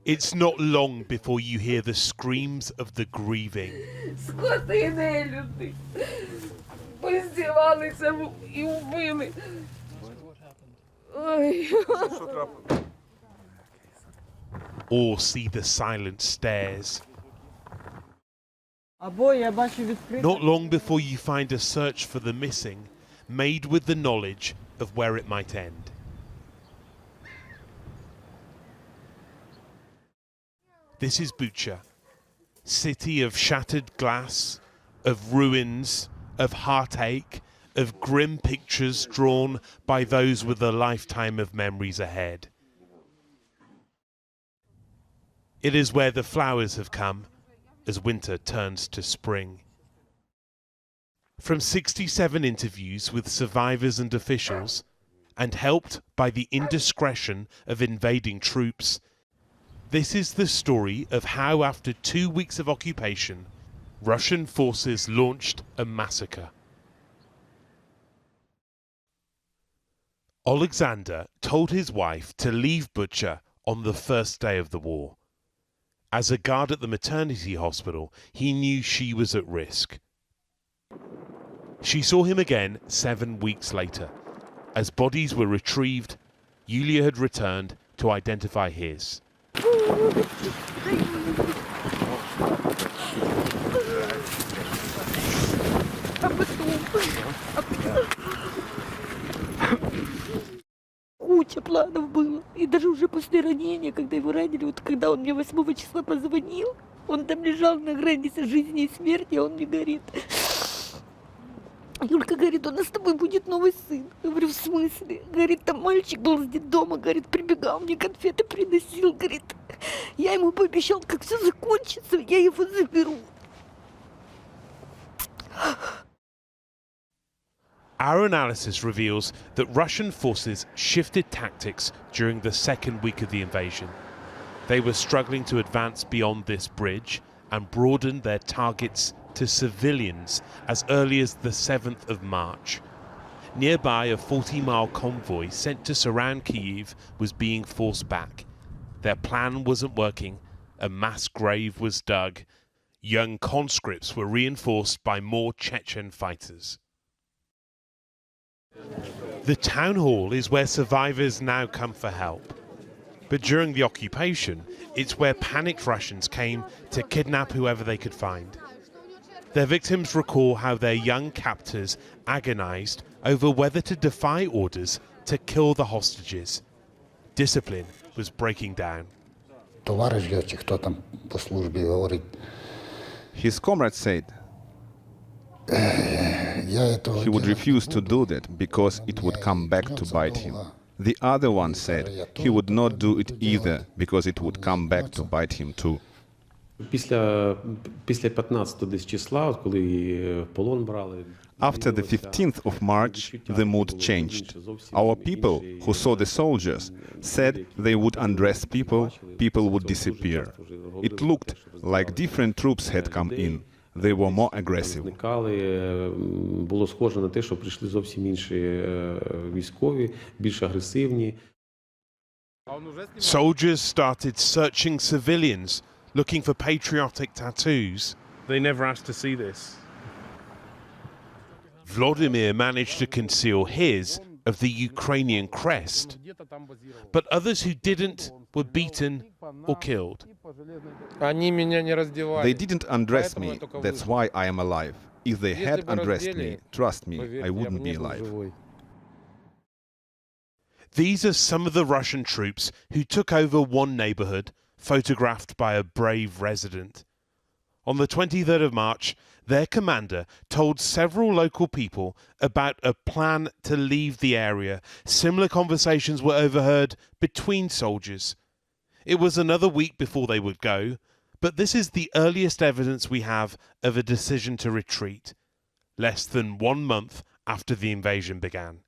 It's not long before you hear the screams of the grieving. Or see the silent stares. Not long before you find a search for the missing, made with the knowledge of where it might end. This is Bucha, city of shattered glass, of ruins, of heartache, of grim pictures drawn by those with a lifetime of memories ahead. It is where the flowers have come as winter turns to spring. From 67 interviews with survivors and officials, and helped by the indiscretion of invading troops, this is the story of how, after 2 weeks of occupation, Russian forces launched a massacre. Alexander told his wife to leave Bucha on the first day of the war. As a guard at the maternity hospital, he knew she was at risk. She saw him again 7 weeks later. As bodies were retrieved, Yulia had returned to identify his. Куча планов было. И даже уже после ранения, когда его ранили, вот когда он мне 8 числа позвонил, он там лежал на границе жизни и смерти, а он мне говорит: Юлька, говорит, у нас с тобой будет новый сын. Я говорю, в смысле? Говорит, там мальчик был с детдома, говорит, прибегал, мне конфеты приносил, говорит. Я ему пообещал, как все закончится, я его заберу. Our analysis reveals that Russian forces shifted tactics during the second week of the invasion. They were struggling to advance beyond this bridge and broadened their targets to civilians as early as the 7th of March. Nearby, a 40-mile convoy sent to surround Kyiv was being forced back. Their plan wasn't working, a mass grave was dug. Young conscripts were reinforced by more Chechen fighters. The town hall is where survivors now come for help. But during the occupation, it's where panicked Russians came to kidnap whoever they could find. Their victims recall how their young captors agonized over whether to defy orders to kill the hostages. Discipline was breaking down. His comrade said he would refuse to do that because it would come back to bite him. The other one said he would not do it either because it would come back to bite him too. After the 15th of March, the mood changed. Our people who saw the soldiers said they would undress people, people would disappear. It looked like different troops had come in. They were more aggressive. Soldiers started searching civilians, looking for patriotic tattoos. They never asked to see this. Vladimir managed to conceal his of the Ukrainian crest, but others who didn't were beaten or killed. They didn't undress me, that's why I am alive. If they had undressed me, trust me, I wouldn't be alive. These are some of the Russian troops who took over one neighborhood, photographed by a brave resident. On the 23rd of March, their commander told several local people about a plan to leave the area. Similar conversations were overheard between soldiers. It was another week before they would go, but this is the earliest evidence we have of a decision to retreat, less than 1 month after the invasion began.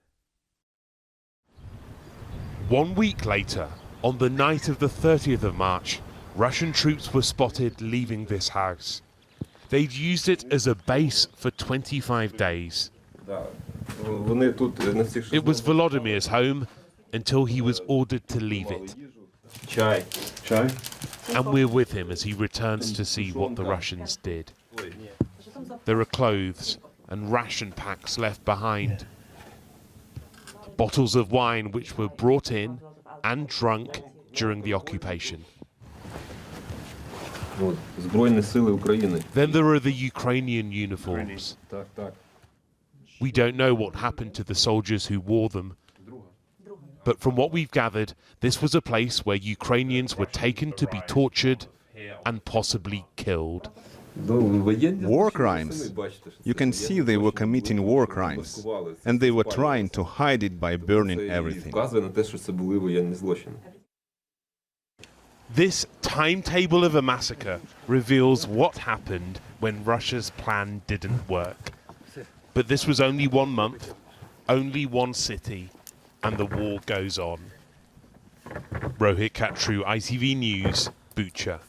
1 week later, on the night of the 30th of March, Russian troops were spotted leaving this house. They'd used it as a base for 25 days. It was Volodymyr's home until he was ordered to leave it. Chai. Chai? And we're with him as he returns to see what the Russians did. There are clothes and ration packs left behind. Bottles of wine which were brought in and drunk during the occupation. Then there are the Ukrainian uniforms. We don't know what happened to the soldiers who wore them, but from what we've gathered, this was a place where Ukrainians were taken to be tortured and possibly killed. War crimes. You can see they were committing war crimes, and they were trying to hide it by burning everything. This timetable of a massacre reveals what happened when Russia's plan didn't work. But this was only 1 month, only one city, and the war goes on. Rohit Katru, ITV News, Bucha.